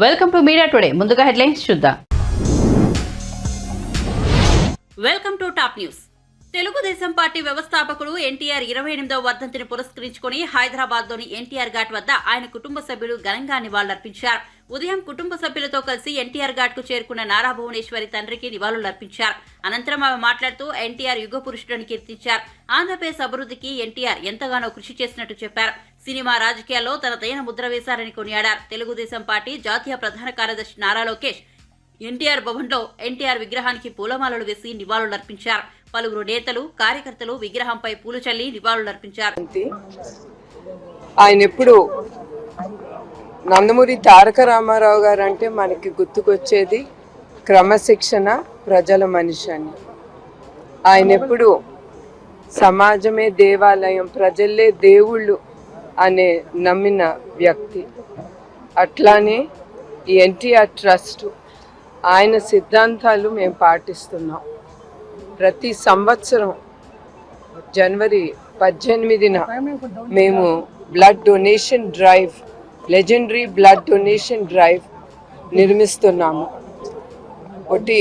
Welcome to media today. ముందుగా headlines చూద్దాం. Welcome to top news. Telugu Desam party వ్యవస్థాపకుడు ఎన్టీఆర్ 28వ వర్ధంతిని పురస్కరించుకుని హైదరాబాద్లోని ఎన్టీఆర్ ఘాట్ వద్ద ఆయన కుటుంబ సభ్యులు ఘనంగా నివాళులర్పించారు. ఉదయం కుటుంబ సభ్యులతో కలిసి ఎన్టీఆర్ ఘాట్ కు చేరుకున్న నారా భువనేశ్వరి తండ్రికి నివాళులర్పించారు. అనంతరం ఆమె మాట్లాడుతూ ఎన్టీఆర్ యుగ పురుషుడని కీర్తించారు. ఆంధ్రప్రదేశ్ అభివృద్ధికి ఎన్టీఆర్ ఎంతగానో కృషి చేసినట్టు చెప్పారు. సినిమా రాజకీయాల్లో తనదైన ముద్ర వేశారని కొనియాడారు. తెలుగుదేశం పార్టీ జాతీయ ప్రధాన కార్యదర్శి నారా లోకేష్ ఎన్టీఆర్ భవన్లో ఎన్టీఆర్ విగ్రహానికి పూలమాలలు వేసి నివాళులర్పించారు. పలువురు నేతలు, కార్యకర్తలు విగ్రహంపై పూలు చల్లి నివాళులర్పించారు. ఆయన ఎప్పుడు నందమూరి తారక రామారావు గారు అంటే మనకి గుర్తుకొచ్చేది క్రమశిక్షణ, ప్రజల మనిషి అని. ఆయన ఎప్పుడు సమాజమే దేవాలయం, ప్రజలే దేవుళ్ళు అనే నమ్మిన వ్యక్తి. అట్లానే ఈ ఎన్టీఆర్ ట్రస్ట్ ఆయన సిద్ధాంతాలు మేము పాటిస్తున్నాం. ప్రతి సంవత్సరం జనవరి 18న మేము blood donation drive, legendary blood donation drive నిర్మిస్తున్నాము. ఒకటి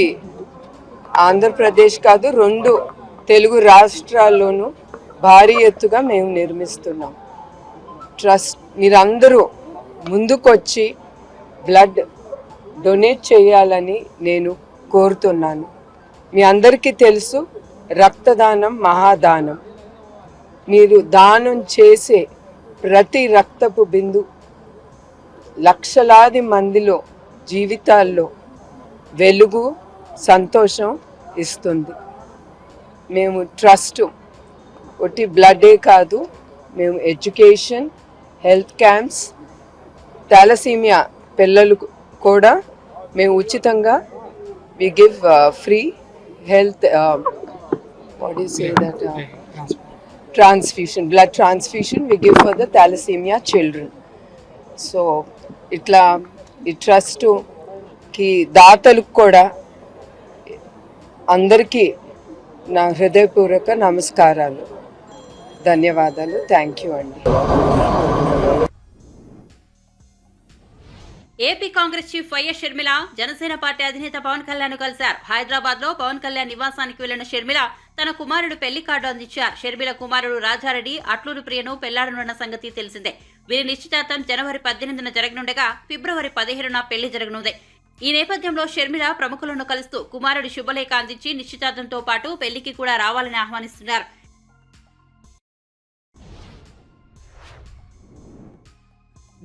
ఆంధ్రప్రదేశ్ కాదు, 2 తెలుగు రాష్ట్రాల్లోనూ భారీ ఎత్తుగా మేము నిర్మిస్తున్నాం. ట్రస్ట్ మీరందరూ ముందుకొచ్చి బ్లడ్ డొనేట్ చేయాలని నేను కోరుతున్నాను. మీ అందరికీ తెలుసు, రక్తదానం మహాదానం. మీరు దానం చేసే ప్రతి రక్తపు బిందు లక్షలాది మందిలో జీవితాల్లో వెలుగు, సంతోషం ఇస్తుంది. మేము ట్రస్ట్ ఒకటి బ్లడే కాదు, మేము ఎడ్యుకేషన్, హెల్త్ క్యాంప్స్, థాలసీమియా పిల్లలు కూడా మేము ఉచితంగా we give free health what do you say that transfusion, blood transfusion we give for the thalassemia children. So itla ఈ ట్రస్ట్ కి దాతలకు కూడా అందరికీ నా హృదయపూర్వక నమస్కారాలు, ధన్యవాదాలు. థ్యాంక్ యూ అండి. AP Congress chief YS Sharmila Janasena party అధినేత పవన్ కళ్యాణ్ కలిశారు. హైదరాబాద్ లో పవన్ కళ్యాణ్ నివాసానికి వెళ్లిన షర్మిల తన కుమారుడు పెళ్లి కార్డు అందించారు. షర్మిల కుమారుడు రాజారెడ్డి అట్లూరి ప్రియను పెళ్లాడనున్న సంగతి తెలిసిందే. వీరి నిశ్చితార్థం జనవరి 18న జరగనుండగా ఫిబ్రవరి 15న పెళ్లి జరగనుంది. ఈ నేపథ్యంలో షర్మిల ప్రముఖులను కలుస్తూ కుమారుడి శుభలేఖ అందించి నిశ్చితార్థంతో పాటు పెళ్లికి కూడా రావాలని ఆహ్వానిస్తున్నారు.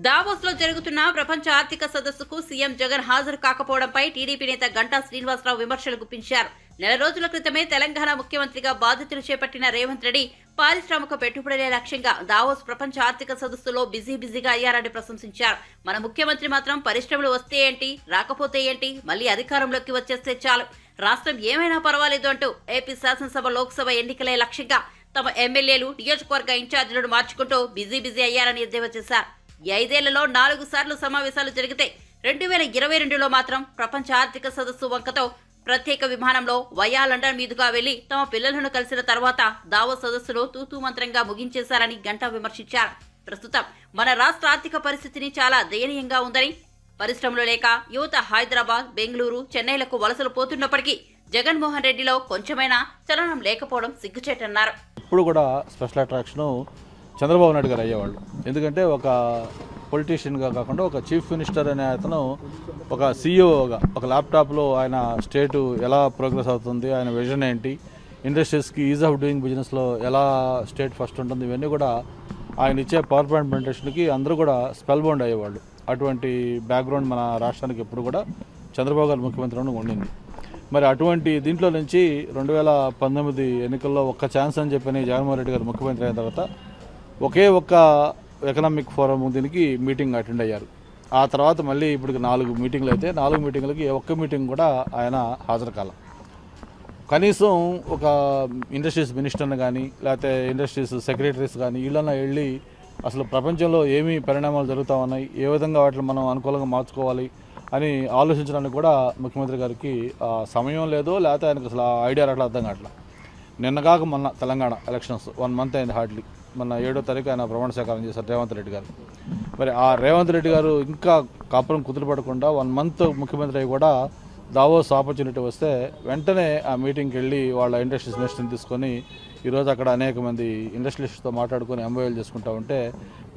దావోస్ లో జరుగుతున్న ప్రపంచ ఆర్థిక సదస్సుకు సీఎం జగన్ హాజరు కాకపోవడంపై టీడీపీ నేత గంటా శ్రీనివాసరావు విమర్శలు గుప్పించారు. 4 రోజుల క్రితమే తెలంగాణ ముఖ్యమంత్రిగా బాధ్యతలు చేపట్టిన రేవంత్ రెడ్డి పారిశ్రామిక పెట్టుబడులే లక్ష్యంగా దావోస్ ప్రపంచ ఆర్థిక సదస్సులో బిజీగా అయ్యారని ప్రశంసించారు. మన ముఖ్యమంత్రి మాత్రం పరిశ్రమలు వస్తే ఏంటి, రాకపోతే ఏంటి, మళ్లీ అధికారంలోకి వచ్చేస్తే చాలు, రాష్ట్రం ఏమైనా పర్వాలేదు అంటూ ఏపీ శాసనసభ, లోక్సభ ఎన్నికలే లక్ష్యంగా తమ ఎమ్మెల్యేలు, నియోజకవర్గ ఇన్ఛార్జీలను మార్చుకుంటూ బిజీ అయ్యారని ఎద్దేవా చేశారు. ఈ 5 ఏళ్లలో 4 సార్లు సమావేశాలు జరిగితే 2022లో మాత్రం ప్రపంచ ఆర్థిక సదస్సు వంకతో ప్రత్యేక విమానంలో వయా లండన్ మీదుగా వెళ్లి తమ పిల్లలను కలిసిన తర్వాత దావోస్ సదస్సులో తూతూ మంత్రంగా ముగించేశారని గంటా విమర్శించారు. ప్రస్తుతం మన రాష్ట్ర ఆర్థిక పరిస్థితిని చాలా దయనీయంగా ఉందని, పరిశ్రమలు లేక యువత హైదరాబాద్, బెంగళూరు, చెన్నైలకు వలసలు పోతున్నప్పటికీ జగన్మోహన్ రెడ్డిలో కొంచెమైనా చలనం లేకపోవడం సిగ్గుచేటన్నారు. ఇప్పుడు కూడా స్పెషల్ అట్రాక్షన్ చంద్రబాబు నాయుడు గారు అయ్యేవాళ్ళు. ఎందుకంటే ఒక పొలిటీషియన్గా కాకుండా ఒక చీఫ్ మినిస్టర్ అనే అతను ఒక సీఈఓగా ఒక ల్యాప్టాప్లో ఆయన స్టేటు ఎలా ప్రోగ్రెస్ అవుతుంది, ఆయన విజన్ ఏంటి, ఇండస్ట్రీస్కి ఈజ్ ఆఫ్ డూయింగ్ బిజినెస్లో ఎలా స్టేట్ ఫస్ట్ ఉంటుంది, ఇవన్నీ కూడా ఆయన ఇచ్చే పవర్ పాయింట్ ప్రజెంటేషన్కి అందరూ కూడా స్పెల్ బౌండ్ అయ్యేవాళ్ళు. అటువంటి బ్యాక్గ్రౌండ్ మన రాష్ట్రానికి ఎప్పుడు కూడా చంద్రబాబు గారు ముఖ్యమంత్రిగా ఉండింది. మరి అటువంటి దీంట్లో నుంచి 2019 ఎన్నికల్లో ఒక్క ఛాన్స్ అని చెప్పని జగన్మోహన్ రెడ్డి గారు ముఖ్యమంత్రి అయిన తర్వాత ఒకే ఒక్క ఎకనామిక్ ఫోరం దీనికి మీటింగ్ అటెండ్ అయ్యారు. ఆ తర్వాత మళ్ళీ ఇప్పటికి 4 మీటింగ్లు అయితే 4 మీటింగ్లకి ఒక్క మీటింగ్ కూడా ఆయన హాజరు కాల. కనీసం ఒక ఇండస్ట్రీస్ మినిస్టర్ని కానీ లేకపోతే ఇండస్ట్రీస్ సెక్రటరీస్ కానీ వీళ్ళన్నా వెళ్ళి అసలు ప్రపంచంలో ఏమి పరిణామాలు జరుగుతూ ఉన్నాయి, ఏ విధంగా వాటిని మనం అనుకూలంగా మార్చుకోవాలి అని ఆలోచించడానికి కూడా ముఖ్యమంత్రి గారికి సమయం లేదో, లేకపోతే ఆయనకు అసలు ఐడియా రావట్లేదు, అర్థం కావట్లా. నిన్న కాక మొన్న తెలంగాణ ఎలక్షన్స్ 1 మంత్ అయింది హార్డ్లీ. మొన్న 7వ తారీఖు ఆయన ప్రమాణ స్వీకారం చేశారు రేవంత్ రెడ్డి గారు. మరి ఆ రేవంత్ రెడ్డి గారు ఇంకా కాపురం కుదురుపడకుండా 1 month ముఖ్యమంత్రి అయ్యి కూడా దావోస్ ఆపర్చునిటీ వస్తే వెంటనే ఆ మీటింగ్కి వెళ్ళి వాళ్ళ ఇండస్ట్రీస్ మినిస్టర్ని తీసుకొని ఈరోజు అక్కడ అనేక మంది ఇండస్ట్రియలిస్ట్తో మాట్లాడుకొని ఎంఓఏలు చేసుకుంటా ఉంటే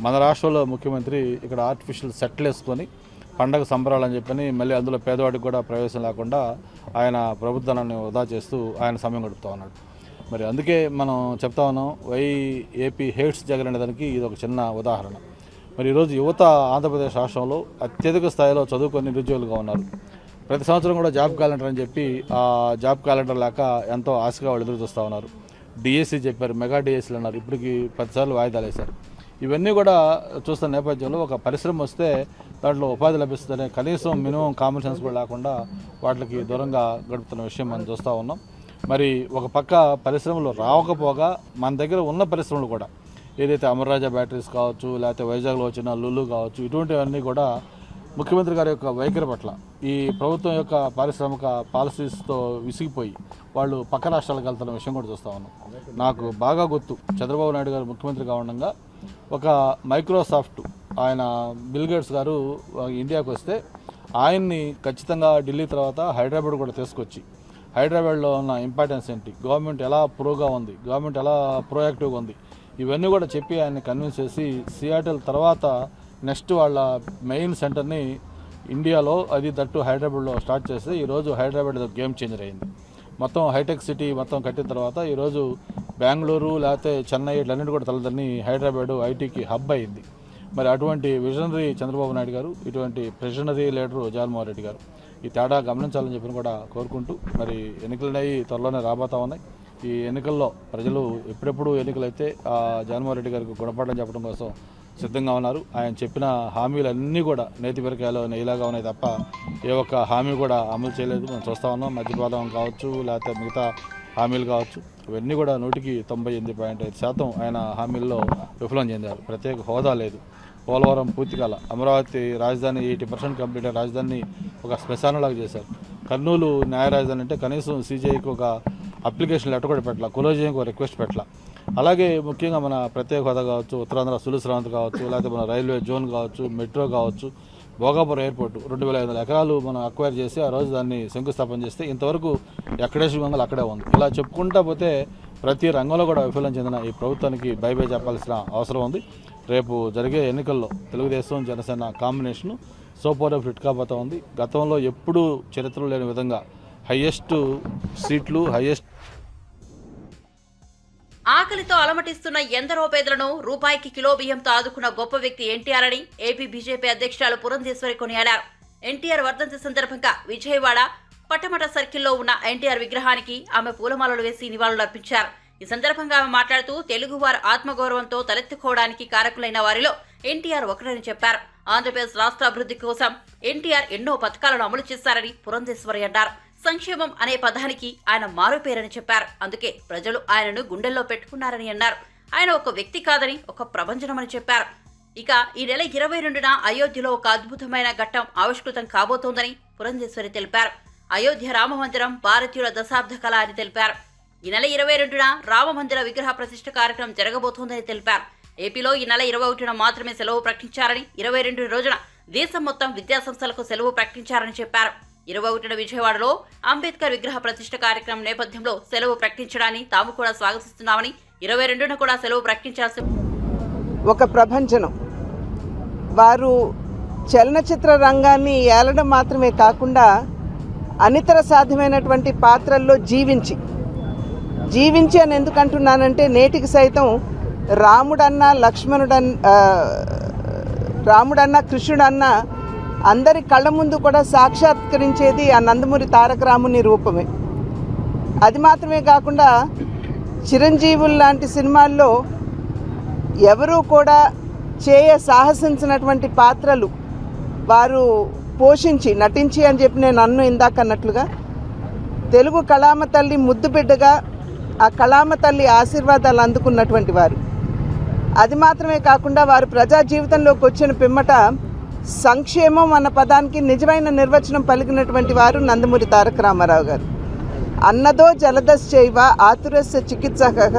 మన రాష్ట్రంలో ముఖ్యమంత్రి ఇక్కడ ఆర్టిఫిషియల్ సెట్లు వేసుకొని పండగ సంబరాలని చెప్పని మళ్ళీ అందులో పేదవాడికి కూడా ప్రవేశం లేకుండా ఆయన ప్రభుత్వాన్ని వృధా చేస్తూ ఆయన సమయం గడుపుతూ ఉన్నాడు. మరి అందుకే మనం చెప్తా ఉన్నాం వై ఏపీ హేట్స్ జగన్ అనే దానికి ఇది ఒక చిన్న ఉదాహరణ. మరి ఈరోజు యువత ఆంధ్రప్రదేశ్ రాష్ట్రంలో అత్యధిక స్థాయిలో చదువుకొని నిరుద్యోగులుగా ఉన్నారు. ప్రతి సంవత్సరం కూడా జాబ్ క్యాలెండర్ అని చెప్పి ఆ జాబ్ క్యాలెండర్ లేక ఎంతో ఆశగా వాళ్ళు ఎదురు చూస్తూ ఉన్నారు. డిఎస్సి చెప్పారు, మెగా డిఎస్సీలు అన్నారు, ఇప్పటికి 10 సార్లు వాయిదాలు వేశారు. ఇవన్నీ కూడా చూస్తున్న నేపథ్యంలో ఒక పరిశ్రమ వస్తే దాంట్లో ఉపాధి లభిస్తుందనే కనీసం మినిమం కామన్ సెన్స్ కూడా లేకుండా వాటికి దూరంగా గడుపుతున్న విషయం మనం చూస్తూ ఉన్నాం. మరి ఒక పక్క పరిశ్రమలు రావకపోగా మన దగ్గర ఉన్న పరిశ్రమలు కూడా ఏదైతే అమర్రాజా బ్యాటరీస్ కావచ్చు, లేకపోతే వైజాగ్లో వచ్చిన లులు కావచ్చు, ఇటువంటివన్నీ కూడా ముఖ్యమంత్రి గారి యొక్క వైఖరి పట్ల ఈ ప్రభుత్వం యొక్క పారిశ్రామిక పాలసీస్తో విసిగిపోయి వాళ్ళు పక్క రాష్ట్రాలకు వెళ్తున్న విషయం కూడా చూస్తూ ఉన్నాం. నాకు బాగా గుర్తు, చంద్రబాబు నాయుడు గారు ముఖ్యమంత్రిగా ఉండగా ఒక మైక్రోసాఫ్ట్ ఆయన బిల్ గేట్స్ గారు ఇండియాకు వస్తే ఆయన్ని ఖచ్చితంగా ఢిల్లీ తర్వాత హైదరాబాద్ కూడా తీసుకొచ్చి హైదరాబాద్లో ఉన్న ఇంపార్టెన్స్ ఏంటి, గవర్నమెంట్ ఎలా ప్రోగా ఉంది, గవర్నమెంట్ ఎలా ప్రోయాక్టివ్గా ఉంది, ఇవన్నీ కూడా చెప్పి ఆయన్ని కన్విన్స్ చేసి సియాటిల్ తర్వాత నెక్స్ట్ వాళ్ళ మెయిన్ సెంటర్ని ఇండియాలో అది దట్టు హైదరాబాద్లో స్టార్ట్ చేస్తే ఈరోజు హైదరాబాద్ గేమ్ చేంజర్ అయింది. మొత్తం హైటెక్ సిటీ మొత్తం కట్టిన తర్వాత ఈరోజు బెంగళూరు లేకపోతే చెన్నై ఇట్లన్నింటి కూడా తలదన్ని హైదరాబాదు ఐటీకి హబ్ అయింది. మరి అటువంటి విజనరీ చంద్రబాబు నాయుడు గారు, ఇటువంటి ప్రెషనరీ లీడరు జగన్మోహన్ రెడ్డి గారు ఈ తేడా గమనించాలని చెప్పి కూడా కోరుకుంటూ మరి ఎన్నికలనేవి త్వరలోనే రాబోతా ఉన్నాయి. ఈ ఎన్నికల్లో ప్రజలు ఎప్పుడెప్పుడు ఎన్నికలైతే జగన్మోహన్ రెడ్డి గారికి గుణపాఠం చెప్పడం కోసం సిద్ధంగా ఉన్నారు. ఆయన చెప్పిన హామీలన్నీ కూడా నేతి బెరకాయలో నెయ్యిలాగా ఉన్నాయి తప్ప ఏ ఒక్క హామీ కూడా అమలు చేయలేదు. మనం చూస్తూ ఉన్నాం. మద్యపానం కావచ్చు, లేకపోతే మిగతా హామీలు కావచ్చు, ఇవన్నీ కూడా 98.5% ఆయన హామీల్లో విఫలం చెందారు. ప్రత్యేక హోదా లేదు, పోలవరం పూర్తికాల, అమరావతి రాజధాని 80% కంప్లీట్ అయిన రాజధానిని ఒక శ్మశానంలాగా చేశారు. కర్నూలు న్యాయ రాజధాని అంటే కనీసం సీజేఐకి ఒక అప్లికేషన్ లెటర్ కూడా పెట్టాల, కొలోజియంకి ఒక రిక్వెస్ట్ పెట్టాల. అలాగే ముఖ్యంగా మన ప్రత్యేక హోదా కావచ్చు, ఉత్తరాంధ్ర సులుశ్రాంతి కావచ్చు, లేకపోతే మన రైల్వే జోన్ కావచ్చు, మెట్రో కావచ్చు, భోగాపురం ఎయిర్పోర్ట్ 2500 ఎకరాలు మనం అక్వైర్ చేసి ఆ రోజు దాన్ని శంకుస్థాపన చేస్తే ఇంతవరకు ఎక్కడేసి మంగళ అక్కడే ఉంది. ఇలా చెప్పుకుంటా పోతే ప్రతి రంగంలో కూడా విఫలం చెందిన ఈ ప్రభుత్వానికి బై చెప్పాల్సిన అవసరం ఉంది. రేపు జరిగే ఎన్నికల్లో Telugu Desam Janasena combination super fit కాబోతా ఉంది. గతంలో ఎప్పుడూ చరిత్రలో లేని విధంగా హైయెస్ట్ సీట్లు, హైయెస్ట్ ఆకలితో అలమటిస్తున్న ఎందరో పేదలను రూపాయికి కిలో బియ్యంతో ఆదుకున్న గొప్ప వ్యక్తి ఎన్టీఆర్ అని ఏపీ బీజేపీ అధ్యక్షురాలు పురంధేశ్వరి కొనియాడారు. ఎన్టీఆర్ వర్ధంతి సందర్భంగా విజయవాడ పట్టమట సర్కిల్లో ఉన్న ఎన్టీఆర్ విగ్రహానికి ఆమె పూలమాలలు వేసి నివాళులర్పించారు. ఈ సందర్భంగా ఆమె మాట్లాడుతూ తెలుగువారు ఆత్మగౌరవంతో తలెత్తుకోవడానికి కారకులైన వారిలో ఎన్టీఆర్ ఒకరని చెప్పారు. ఆంధ్రప్రదేశ్ రాష్ట్ర అభివృద్ధి కోసం ఎన్టీఆర్ ఎన్నో పథకాలను అమలు చేశారని పురంధేశ్వరి అన్నారు. సంక్షేమం అనే పదానికి ఆయన మారుపేరని చెప్పారు. అందుకే ప్రజలు ఆయనను గుండెల్లో పెట్టుకున్నారని అన్నారు. ఆయన ఒక వ్యక్తి కాదని, ఒక ప్రభంజనమని చెప్పారు. ఇక ఈ నెల 22న అయోధ్యలో ఒక అద్భుతమైన ఘట్టం ఆవిష్కృతం కాబోతోందని పురంధేశ్వరి తెలిపారు. అయోధ్య రామమందిరం భారతీయుల దశాబ్ద కళ అని తెలిపారు. ఈ నెల 22న రామమందిర విగ్రహ ప్రతిష్ఠ కార్యక్రమం జరగబోతోందని తెలిపారు. ఏపీలో ఈ నెల 21న మాత్రమే సెలవు ప్రకటించారని, 22 రోజున దేశం మొత్తం విద్యాసంస్థలకు సెలవు ప్రకటించారని చెప్పారు. 21న విజయవాడలో అంబేద్కర్ విగ్రహ ప్రతిష్ఠ కార్యక్రమం నేపథ్యంలో సెలవు ప్రకటించడాన్ని తాము కూడా స్వాగతిస్తున్నామని, 22న కూడా సెలవు ప్రకటించాల్సి ఒక ప్రభంజనం. వారు చలనచిత్ర రంగాన్ని ఏలడం మాత్రమే కాకుండా అనితర సాధ్యమైనటువంటి పాత్రల్లో జీవించి అని ఎందుకంటున్నానంటే నేటికి సైతం రాముడన్నా కృష్ణుడన్నా అందరి కళ్ళ ముందు కూడా సాక్షాత్కరించేది ఆ నందమూరి తారక రాముని రూపమే. అది మాత్రమే కాకుండా చిరంజీవులు లాంటి సినిమాల్లో ఎవరూ కూడా సాహసించినటువంటి పాత్రలు వారు పోషించి నటించి అని చెప్పి నేను ఇందాక అన్నట్లుగా తెలుగు కళామ తల్లి ముద్దు బిడ్డగా ఆ కళామ తల్లి ఆశీర్వాదాలు అందుకున్నటువంటి వారు. అది మాత్రమే కాకుండా వారు ప్రజా జీవితంలోకి వచ్చిన పిమ్మట సంక్షేమం అన్న పదానికి నిజమైన నిర్వచనం పలికినటువంటి వారు నందమూరి తారక రామారావు గారు. అన్నదో జలదశ్చైవ ఆతురస్య చికిత్సక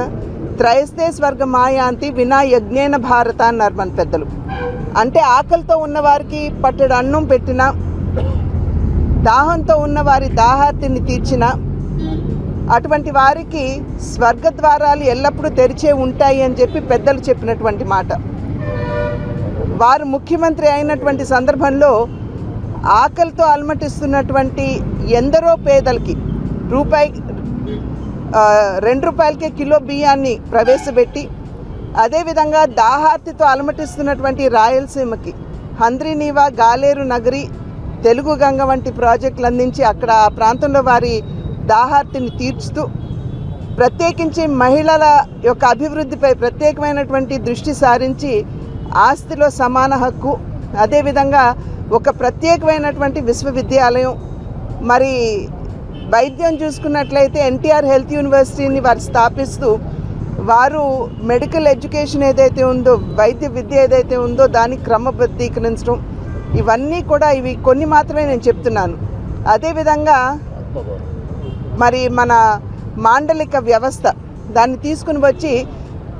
త్రయస్తే స్వర్గ మాయాంతి వినా యజ్ఞేన భారత అన్నారు మన పెద్దలు. అంటే ఆకలితో ఉన్నవారికి పట్టెడు అన్నం పెట్టినా, దాహంతో ఉన్న వారి దాహార్తిని తీర్చిన, అటువంటి వారికి స్వర్గద్వారాలు ఎల్లప్పుడూ తెరిచే ఉంటాయి అని చెప్పి పెద్దలు చెప్పినటువంటి మాట. వారు ముఖ్యమంత్రి అయినటువంటి సందర్భంలో ఆకలితో అలమటిస్తున్నటువంటి ఎందరో పేదలకి ₹2 కిలో బియ్యాన్ని ప్రవేశపెట్టి, అదేవిధంగా దాహార్తితో అలమటిస్తున్నటువంటి రాయలసీమకి హంద్రీనీవా, గాలేరు నగరి, తెలుగు గంగ వంటి ప్రాజెక్టులు అందించి అక్కడ ఆ ప్రాంతంలో వారి దాహార్తిని తీర్చుతూ, ప్రత్యేకించి మహిళల యొక్క అభివృద్ధిపై ప్రత్యేకమైనటువంటి దృష్టి సారించి ఆస్తిలో సమాన హక్కు, అదేవిధంగా ఒక ప్రత్యేకమైనటువంటి విశ్వవిద్యాలయం, మరి వైద్యం చూసుకున్నట్లయితే ఎన్టీఆర్ హెల్త్ యూనివర్సిటీని వారు స్థాపిస్తూ, వారు మెడికల్ ఎడ్యుకేషన్ ఏదైతే ఉందో, వైద్య విద్య ఏదైతే ఉందో దాన్ని క్రమబద్ధీకరించడం, ఇవన్నీ కూడా ఇవి కొన్ని మాత్రమే నేను చెప్తున్నాను. అదేవిధంగా మరి మన మాండలిక వ్యవస్థ దాన్ని తీసుకుని వచ్చి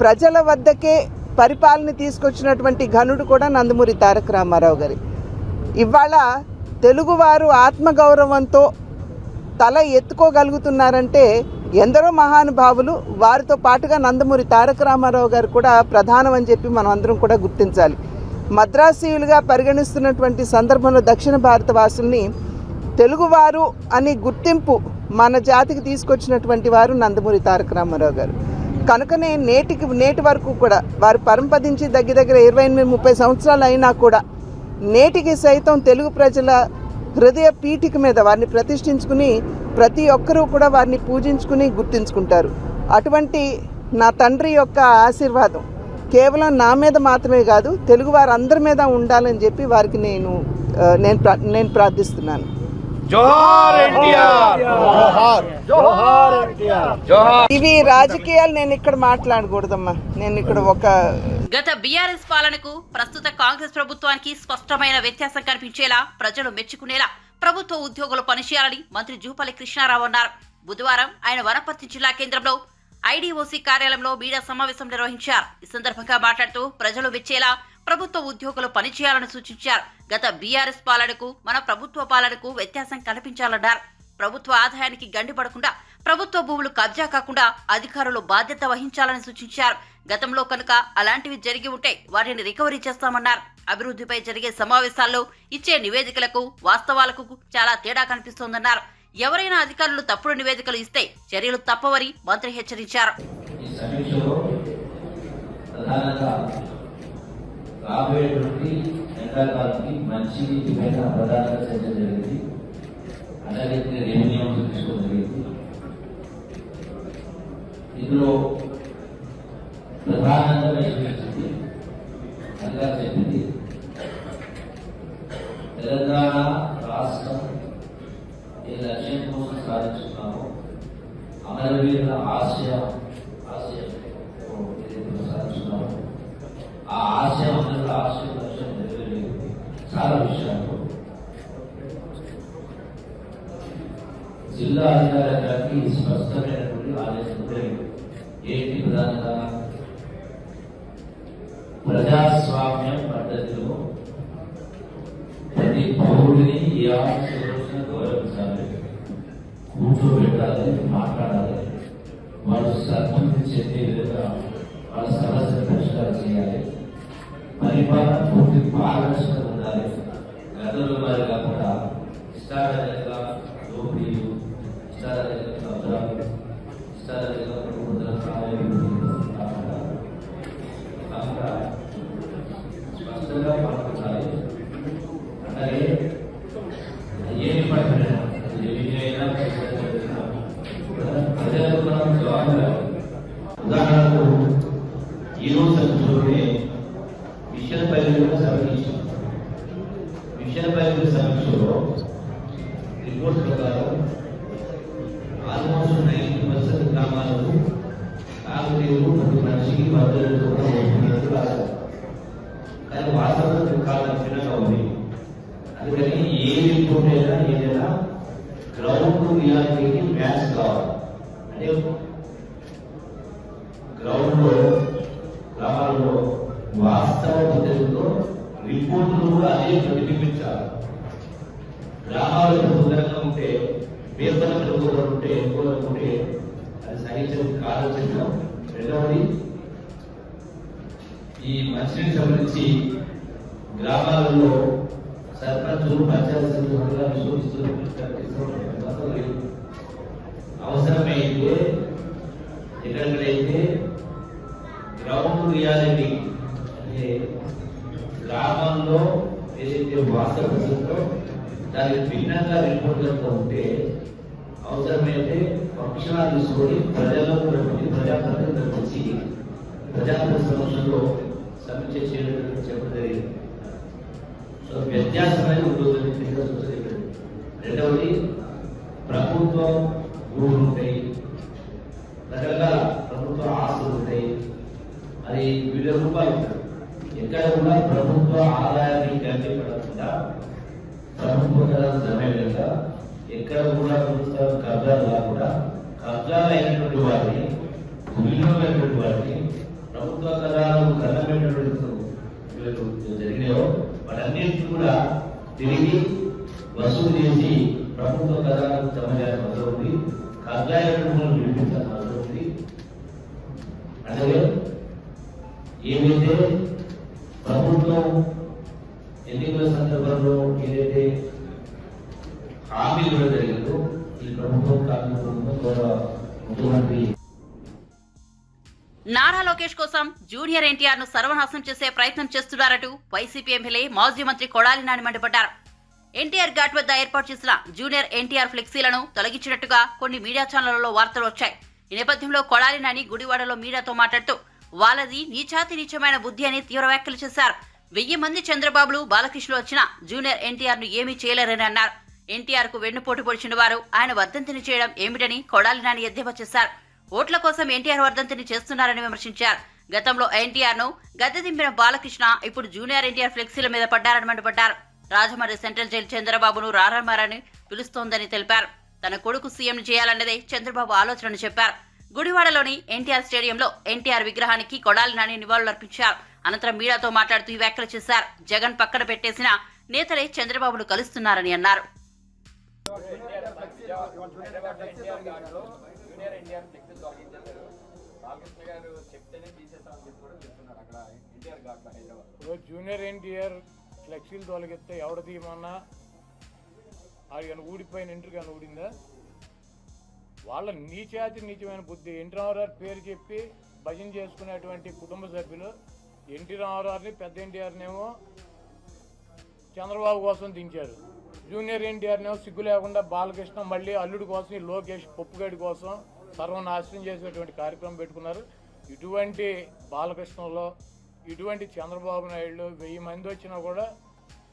ప్రజల వద్దకే పరిపాలన తీసుకొచ్చినటువంటి ఘనుడు కూడా నందమూరి తారక రామారావు గారి. ఇవాళ తెలుగువారు ఆత్మగౌరవంతో తల ఎత్తుకోగలుగుతున్నారంటే ఎందరో మహానుభావులు, వారితో పాటుగా నందమూరి తారక రామారావు గారు కూడా ప్రధానం అని చెప్పి మనం అందరం కూడా గుర్తించాలి. మద్రాసీయులుగా పరిగణిస్తున్నటువంటి సందర్భంలో దక్షిణ భారత వాసుల్ని తెలుగువారు అని గుర్తింపు మన జాతికి తీసుకొచ్చినటువంటి వారు నందమూరి తారక రామారావు గారు. కనుకనే నేటి వరకు కూడా వారు పరంపదించి దగ్గర 28-30 సంవత్సరాలు అయినా కూడా నేటికి సైతం తెలుగు ప్రజల హృదయ పీఠిక మీద వారిని ప్రతిష్ఠించుకుని ప్రతి ఒక్కరూ కూడా వారిని పూజించుకుని గుర్తించుకుంటారు. అటువంటి నా తండ్రి యొక్క ఆశీర్వాదం కేవలం నా మీద మాత్రమే కాదు, తెలుగు వారందరి మీద ఉండాలని చెప్పి వారికి నేను ప్రార్థిస్తున్నాను. ఇవి రాజకీయాలు నేను ఇక్కడ మాట్లాడకూడదమ్మా. నేను ఇక్కడ గత బీఆర్ఎస్ పాలనకు ప్రస్తుత కాంగ్రెస్ ప్రభుత్వానికి స్పష్టమైన వ్యత్యాసం కనిపించేలా, ప్రజలు మెచ్చుకునేలా ప్రభుత్వ ఉద్యోగులు పనిచేయాలని మంత్రి జూపల్లి కృష్ణారావు అన్నారు. బుధవారం ఆయన వనపర్తి జిల్లా కేంద్రంలో ఐడీఓసీ కార్యాలయంలో మీడియా సమావేశం నిర్వహించారు. ఈ సందర్భంగా మాట్లాడుతూ ప్రజలు మెచ్చేలా ప్రభుత్వ ఉద్యోగులు పనిచేయాలని సూచించారు. గత బీఆర్ఎస్ పాలనకు మన ప్రభుత్వ పాలనకు వ్యత్యాసం కనిపించాలన్నారు. ప్రభుత్వ ఆదాయానికి గండిపడకుండా, ప్రభుత్వ భూములు కబ్జా కాకుండా అధికారులు బాధ్యత వహించాలని సూచించారు. గతంలో కనుక అలాంటివి జరిగి ఉంటే వాటిని రికవరీ చేస్తామన్నారు. అభివృద్ధిపై జరిగే సమావేశాల్లో ఇచ్చే నివేదికలకు వాస్తవాలకు చాలా తేడా కనిపిస్తోందన్నారు. ఎవరైనా అధికారులు తప్పుడు నివేదికలు ఇస్తే చర్యలు తప్పవని మంత్రి హెచ్చరించారు. రాబోయేటువంటి ఎండాకాలానికి మంచి పైన ప్రధానంగా చర్చ జరిగింది. అలాగే రెవెన్యూ తీసుకోవడం జరిగింది. ఇందులో ప్రధానంగా విషయించింది అందుగా చెప్పింది, తెలంగాణ రాష్ట్రం ఏ లక్ష్యం కోసం సాధించున్నామో అమరవీరుల ఆశయం సాధించున్నాము. ఆ ఆశయం అందరూ ఆశయం లక్ష్యం నెరవేరేది చాలా విషయాలు జిల్లా అధికారులకి స్పష్టమైనటువంటి ఆదేశం ఏంటి? ప్రధానంగా ప్రజాస్వామ్యం పద్ధతిలో ప్రతి పౌరుడిని ఏ ఆలోచన గౌరవించాలి, కూర్చోబెట్టాలి, మాట్లాడాలి, వాళ్ళు సంతృప్తి చెందే విధంగా వాళ్ళ సమస్యను పరిష్కారం చేయాలి. పరిపాలన పూర్తి పారదర్శకత ఉండాలి. గతంలో మరి కాకుండా ఇష్టారాజ్యంగా దోపిడీలు, ఇష్టారాజ్యంగా కబ్జాలు, ఇష్టారాజ్యంగా కాకుండా స్పష్టంగా మాట్లాడాలి. అలాగే ఏ డిపార్ట్మెంట్ అయినా ప్రజలకు మనం జవాబుదారు. ఉదాహరణకు ఈరోజు సంఖ్యలోనే మిషన్ పరిధిలో సమీక్ష, మిషన్ పరిధి సమీక్షలో రిపోర్ట్ ప్రకారం ఆల్మోస్ట్ 90% గ్రామాలకు తాగునీరు ప్రతి మనిషికి 100 లీటర్లు రాశారు. కానీ వాస్తవం కాలం భిన్నంగా ఉంది. అందుకని ఏ రిపోర్ట్ అయినా ఏదైనా గ్రౌండ్ రియాలిటీకి మ్యాచ్ కావాలి. అంటే గ్రౌండ్ లో గ్రామాల్లో వాస్తవ పద్ధతిలో రిపోర్టులు కూడా అదే ప్రతిబింబించాలి. గ్రామాల్లో సుందరంగా ఉంటే, పేపర్ల ప్రభుత్వం ఉంటే, ఎక్కువగా ఉంటే అది సహించడం కాదు. రెండవది, ఈ మంచినీటికి సంబంధించి గ్రామాలలో సర్పంచులు పంచాయతీలు అవసరమైతే ఎక్కడికైతే గ్రౌండ్ రియాలిటీ అంటే గ్రామంలో ఏదైతే వాస్తవ దానికి భిన్నంగా రిపోర్ట్ ఉంటే అవసరమైతే పక్షాలు తీసుకొని ప్రజలకు ప్రజాప్రతినిధులకు వచ్చి ప్రజాప్రతినిధుల సమక్షంలో సమీక్ష చేయడం చెప్పడం జరిగింది. సో వ్యత్యాసం అనేది ఉంటుంది. రెండవది, ప్రభుత్వం భూములు ఉంటాయి, రకరకాల ప్రభుత్వ ఆస్తులు ఉంటాయి, అది వివిధ రూపాయలు ఉంటాయి. ఎక్కడ కూడా ప్రభుత్వ ఆదాయాన్ని గంటపడకుండా ప్రభుత్వ జమేలేక ఎక్కడ కూడా ప్రభుత్వ కబ్జాలు కాకుండా కబ్జాలు అయినటువంటి వారిని విలువైనటువంటి వారిని ప్రభుత్వ కళాలు కళ్ళమైనటువంటి జరిగినాయో వాటన్నింటినీ కూడా తిరిగి వసూలు చేసి ప్రభుత్వ కళాలను జమ చేయాల్సిన అవసరం ఉంది. కబ్జాలను విడిపించాల్సిన అవసరం ఉంది. అలాగే ఏదైతే ప్రభుత్వం ఎన్నికల సందర్భంలో ఏదైతే హామీలు ఇవ్వడం జరిగిందో ఈ ప్రభుత్వం ముఖ్యమంత్రి నారా లోకేష్ కోసం జూనియర్ ఎన్టీఆర్ ను సర్వనాశనం చేసే ప్రయత్నం చేస్తున్నారంటూ వైసీపీ ఎమ్మెల్యే మాజీ మంత్రి కొడాలి నాని మండిపడ్డారు. ఎన్టీఆర్ ఘాట్ వద్ద ఏర్పాటు చేసిన జూనియర్ ఎన్టీఆర్ ఫ్లెక్సీలను తొలగించినట్టుగా కొన్ని మీడియా ఛానళ్లలో వార్తలు వచ్చాయి. ఈ నేపథ్యంలో కొడాలి నాని గుడివాడలో మీడియాతో మాట్లాడుతూ వాళ్ళది నీచాతి నీచమైన బుద్ధి అని తీవ్ర వ్యాఖ్యలు చేశారు. 1000 మంది చంద్రబాబులు బాలకృష్ణులు వచ్చినా జూనియర్ ఎన్టీఆర్ ను ఏమీ చేయలేరని అన్నారు. ఎన్టీఆర్ కు వెన్నుపోటు పొడిచిన వారు ఆయన వర్ధంతిని చేయడం ఏమిటని కొడాలి నాని ఎద్దేవా చేశారు. ఓట్ల కోసం ఎన్టీఆర్ వర్ధంతిని చేస్తున్నారని విమర్శించారు. గతంలో ఎన్టీఆర్ ను గద్దె దింపిన బాలకృష్ణ ఇప్పుడు జూనియర్ ఎన్టీఆర్ ఫ్లెక్సీల మీద పడ్డారని మండిపడ్డారు. రాజమండ్రి సెంట్రల్ జైలు చంద్రబాబును రారమ్మారని పిలుస్తోందని తెలిపారు. తన కొడుకు సీఎం చేయాలన్నదే చంద్రబాబు ఆలోచనని చెప్పారు. గుడివాడలోని ఎన్టీఆర్ స్టేడియంలో ఎన్టీఆర్ విగ్రహానికి కొడాలి నాని నివాళులర్పించారు. అనంతరం మీడియాతో మాట్లాడుతూ ఈ వ్యాఖ్యలు చేశారు. జగన్ పక్కన పెట్టేసిన నేతలే చంద్రబాబును కలుస్తున్నారని అన్నారు. జూనియర్ ఎన్టీఆర్ ఫ్లెక్సీలు తొలగిస్తే ఎవడ తీయమన్నా అది కానీ ఊడిపోయిన ఇంటర్ కానీ ఊడిందా? వాళ్ళ నీచమైన బుద్ధి. ఎన్టీ రామారావు పేరు చెప్పి భజన చేసుకునేటువంటి కుటుంబ సభ్యులు ఎన్టీ రామారావుని పెద్ద ఎన్టీఆర్నేమో చంద్రబాబు కోసం దించారు. జూనియర్ ఎన్టీఆర్నేమో సిగ్గు లేకుండా బాలకృష్ణ మళ్ళీ అల్లుడి కోసం ఈ లోకేష్ పప్పుగడి కోసం సర్వనాశనం చేసేటువంటి కార్యక్రమం పెట్టుకున్నారు. ఇటువంటి బాలకృష్ణలో ఇటువంటి చంద్రబాబు నాయుడు 1000 మంది వచ్చినా కూడా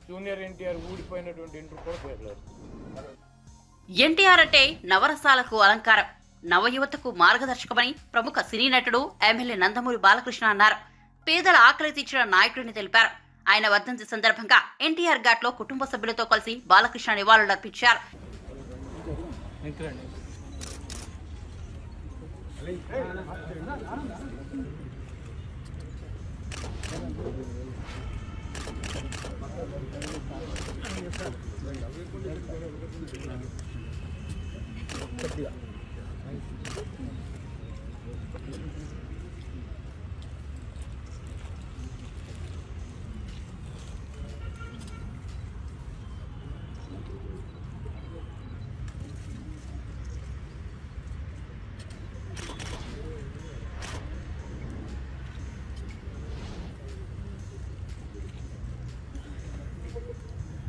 జూనియర్ ఎన్టీఆర్ ఊడిపోయినటువంటి ఇంటర్ కూడా పేర్లేదు. ఎన్టీఆర్ అంటే నవరసాలకు అలంకారం, నవయువతకు మార్గదర్శకమని ప్రముఖ సినీ నటుడు ఎమ్మెల్యే నందమూరి బాలకృష్ణ అన్నారు. పేదల ఆకలి తీర్చిన నాయకుడిని తెలిపారు. ఆయన వర్ధంతి సందర్భంగా ఎన్టీఆర్ ఘాట్ లో కుటుంబ సభ్యులతో కలిసి బాలకృష్ణ నివాళులర్పించారు.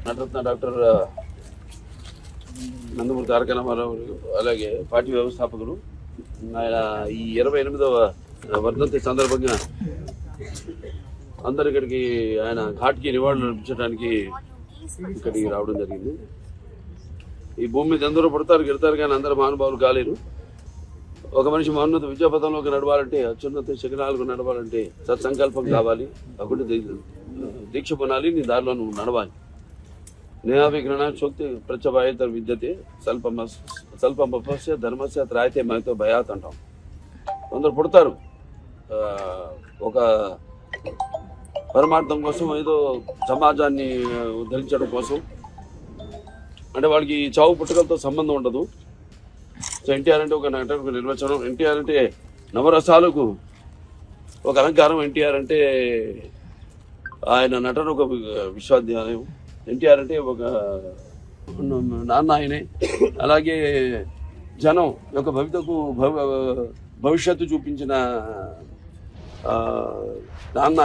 నటరత్న డాక్టర్ నందమూరి తారక రామారావు అలాగే పార్టీ వ్యవస్థాపకుడు ఆయన ఈ 28వ వర్ధంతి సందర్భంగా అందరు ఇక్కడికి ఆయన ఘాట్కి నివాళులు అర్పించడానికి ఇక్కడికి రావడం జరిగింది. ఈ భూమి మీద అందరూ పుడతారు గెడతారు కానీ అందరూ మహానుభావులు కాలేరు. ఒక మనిషి మహోన్నత విద్యాపథంలోకి నడవాలంటే, అత్యున్నత శిఖరాలకు నడవాలంటే సత్సంకల్పం కావాలి, అప్పుడు దీక్ష పొనాలి, నీ దారిలో నువ్వు నడవాలి. నేహావిఘ్న చోక్తి ప్రత్యభాయత విద్యతే స్వల్పమపస్య ధర్మస్య త్రాయతే మనతో భయాత్ అంటాం. కొందరు పుడతారు, ఒక పరమార్థం కోసం, ఏదో సమాజాన్ని ఉద్ధరించడం కోసం. అంటే వాళ్ళకి చావు పుట్టుకలతో సంబంధం ఉండదు. సో ఎన్టీఆర్ అంటే ఒక నటుడికి నిర్వచనం. ఎన్టీఆర్ అంటే నవరసాలకు ఒక అలంకారం. ఎన్టీఆర్ అంటే ఆయన నటన ఒక విశ్వవిద్యాలయం. ఎన్టీఆర్ అంటే ఒక నాన్న ఆయనే. అలాగే జనం యొక్క భవిష్యత్తు చూపించిన నాన్న.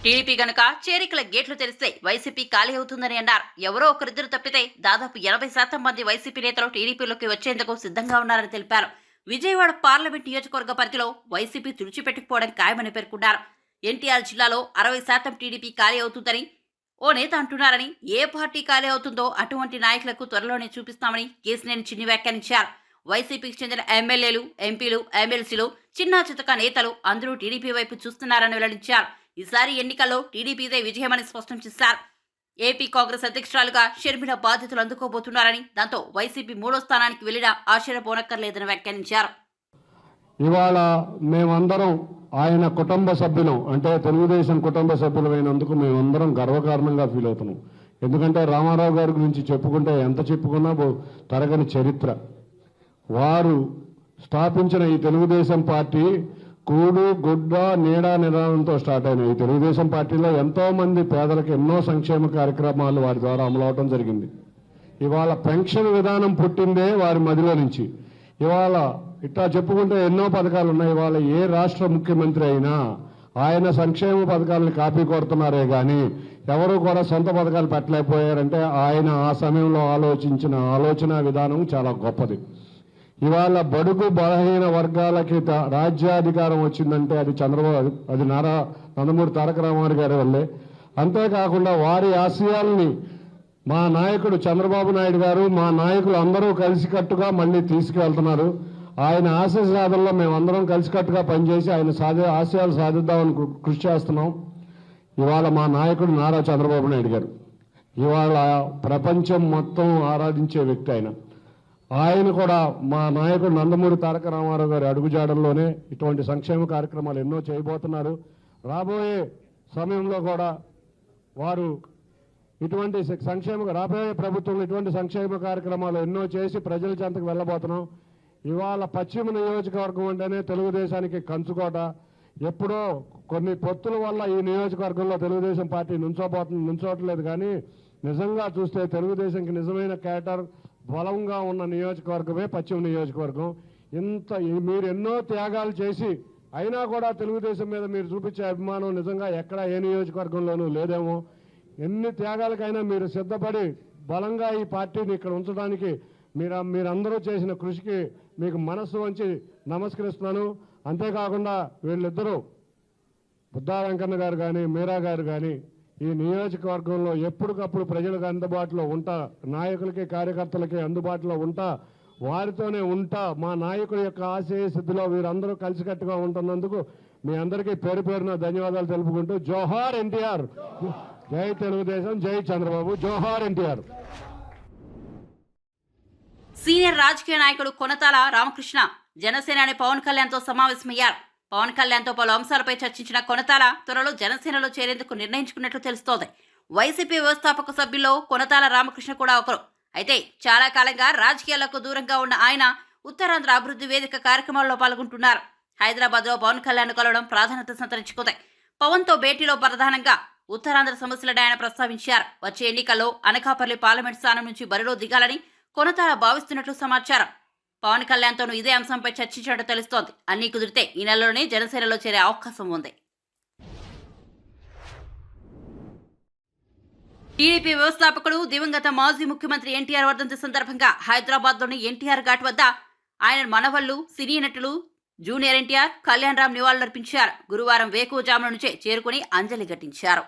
టీడీపీ గనుక చేరికల గేట్లు తెరిస్తే వైసీపీ ఖాళీ అవుతుందని అన్నారు. ఎవరో ఒకరిద్దరు తప్పితే దాదాపు 80% మంది వైసీపీ నేతలు టీడీపీలోకి వచ్చేందుకు సిద్ధంగా ఉన్నారని తెలిపారు. విజయవాడ పార్లమెంట్ నియోజకవర్గ పరిధిలో వైసీపీ తుడిచిపెట్టుకుపోవడం ఖాయమని పేర్కొన్నారు. ఎన్టీఆర్ జిల్లాలో 60% టీడీపీ ఖాళీ అవుతుందని ఓ నేత అంటున్నారని, ఏ పార్టీ ఖాళీ అవుతుందో అటువంటి నాయకులకు త్వరలోనే చూపిస్తామని కేసినేని చిన్ని వ్యాఖ్యానించారు. వైసీపీకి చెందిన ఎమ్మెల్యేలు, ఎంపీలు, ఎమ్మెల్సీలు, చిన్నా చితక నేతలు అందరూ టీడీపీ వైపు చూస్తున్నారని వెల్లడించారు. ఈసారి ఎన్నికల్లో టీడీపీదే విజయమని స్పష్టం చేశారు. ఏపీ కాంగ్రెస్ అధ్యక్షురాలుగా షర్మిల బాధ్యతలు అందుకోబోతున్నారని, దాంతో వైసీపీ 3వ స్థానానికి వెళ్లినా ఆశ్చర్యపోనక్కర్లేదని వ్యాఖ్యానించారు. ఇవాళ మేమందరం ఆయన కుటుంబ సభ్యులు, అంటే తెలుగుదేశం కుటుంబ సభ్యులమైనందుకు మేమందరం గర్వకారణంగా ఫీల్ అవుతున్నాం. ఎందుకంటే రామారావు గారి గురించి చెప్పుకుంటే ఎంత చెప్పుకున్నా తరగని చరిత్ర. వారు స్థాపించిన ఈ తెలుగుదేశం పార్టీ కూడు గుడ్డ నీడ నిదానంతో స్టార్ట్ అయిన ఈ తెలుగుదేశం పార్టీలో ఎంతోమంది పేదలకు ఎన్నో సంక్షేమ కార్యక్రమాలు వారి ద్వారా అమలవటం జరిగింది. ఇవాళ పెన్షన్ విధానం పుట్టిందే వారి మదిలో నుంచి. ఇవాళ ఇట్లా చెప్పుకుంటే ఎన్నో పథకాలు ఉన్నాయి. ఇవాళ ఏ రాష్ట్ర ముఖ్యమంత్రి అయినా ఆయన సంక్షేమ పథకాలను కాపీ కొడుతున్నారే కానీ ఎవరు కూడా సొంత పథకాలు పెట్టలేకపోయారంటే ఆయన ఆ సమయంలో ఆలోచించిన ఆలోచన విధానం చాలా గొప్పది. ఇవాళ బడుగు బలహీన వర్గాలకి రాజ్యాధికారం వచ్చిందంటే అది చంద్రబాబు, అది నందమూరి తారక రామారావు గారి వల్లే. అంతేకాకుండా వారి ఆశయాల్ని మా నాయకుడు చంద్రబాబు నాయుడు గారు, మా నాయకులు అందరూ కలిసికట్టుగా మళ్ళీ తీసుకువెళ్తున్నారు. ఆయన ఆశయ సాధనలో మేమందరం కలిసికట్టుగా పనిచేసి ఆయన ఆశయాలు సాధిద్దామని కృషి చేస్తున్నాం. ఇవాళ మా నాయకుడు నారా చంద్రబాబు నాయుడు గారు ఇవాళ ప్రపంచం మొత్తం ఆరాధించే వ్యక్తి ఆయన. ఆయన కూడా మా నాయకుడు నందమూరి తారక రామారావు గారి అడుగుజాడల్లోనే ఇటువంటి సంక్షేమ కార్యక్రమాలు ఎన్నో చేయబోతున్నారు. రాబోయే సమయంలో కూడా వారు ఇటువంటి రాబోయే ప్రభుత్వంలో ఇటువంటి సంక్షేమ కార్యక్రమాలు ఎన్నో చేసి ప్రజల చెంతకు వెళ్ళబోతున్నాం. ఇవాళ పశ్చిమ నియోజకవర్గం అంటేనే తెలుగుదేశానికి కంచుకోట. ఎప్పుడో కొన్ని పొత్తుల వల్ల ఈ నియోజకవర్గంలో తెలుగుదేశం పార్టీ నుంచోట్లేదు కానీ నిజంగా చూస్తే తెలుగుదేశంకి నిజమైన కేటర్ బలంగా ఉన్న నియోజకవర్గమే పశ్చిమ నియోజకవర్గం. మీరు ఎన్నో త్యాగాలు చేసి అయినా కూడా తెలుగుదేశం మీద మీరు చూపించే అభిమానం నిజంగా ఎక్కడ ఏ నియోజకవర్గంలోనూ లేదేమో. ఎన్ని త్యాగాలకైనా మీరు సిద్ధపడి బలంగా ఈ పార్టీని ఇక్కడ ఉంచడానికి మీరందరూ చేసిన కృషికి మీకు మనస్సు వంచి నమస్కరిస్తున్నాను. అంతేకాకుండా వీళ్ళిద్దరూ బుద్ధా వెంకన్న గారు కానీ మీరా గారు కానీ ఈ నియోజకవర్గంలో ఎప్పటికప్పుడు ప్రజలకు అందుబాటులో ఉంటా, నాయకులకి కార్యకర్తలకి అందుబాటులో ఉంటా, వారితోనే ఉంటా. మా నాయకుల యొక్క ఆశయ సిద్ధిలో వీరందరూ కలిసికట్టుగా ఉంటున్నందుకు మీ అందరికీ పేరు పేరున ధన్యవాదాలు తెలుపుకుంటూ జోహార్ ఎన్టీఆర్, జై తెలుగుదేశం, జై చంద్రబాబు, జోహార్ ఎన్టీఆర్. సీనియర్ రాజకీయ నాయకుడు కొనతాల రామకృష్ణ జనసేనాని పవన్ కళ్యాణ్తో సమావేశమయ్యారు. పవన్ కళ్యాణ్తో పలు అంశాలపై చర్చించిన కొనతాల త్వరలో జనసేనలో చేరేందుకు నిర్ణయించుకున్నట్లు తెలుస్తోంది. వైసీపీ వ్యవస్థాపక సభ్యుల్లో కొనతాల రామకృష్ణ కూడా ఒకరు. అయితే చాలా కాలంగా రాజకీయాలకు దూరంగా ఉన్న ఆయన ఉత్తరాంధ్ర అభివృద్ధి వేదిక కార్యక్రమాల్లో పాల్గొంటున్నారు. హైదరాబాద్లో పవన్ కళ్యాణ్ కలవడం ప్రాధాన్యత సంతరించుకుంది. పవన్తో భేటీలో ప్రధానంగా ఉత్తరాంధ్ర సమస్యలను ఆయన ప్రస్తావించారు. వచ్చే ఎన్నికల్లో అనకాపల్లి పార్లమెంట్ స్థానం నుంచి బరిలో దిగాలని కొనతాల భావిస్తున్నట్లు సమాచారం. పవన్ కళ్యాణ్తోనూ ఇదే అంశంపై చర్చించినట్టు తెలుస్తోంది. అన్నీ కుదిరితే ఈ నెలలోనే జనసేనలో చేరే అవకాశం ఉంది. టీడీపీ వ్యవస్థాపకుడు దివంగత మాజీ ముఖ్యమంత్రి ఎన్టీఆర్ వర్ధంతి సందర్భంగా హైదరాబాద్లోని ఎన్టీఆర్ ఘాట్ వద్ద ఆయన మనవళ్లు, సినీ నటులు జూనియర్ ఎన్టీఆర్, కళ్యాణ్ రామ్ నివాళులర్పించారు. గురువారం వేకువజామున నుంచే చేరుకుని అంజలి ఘటించారు.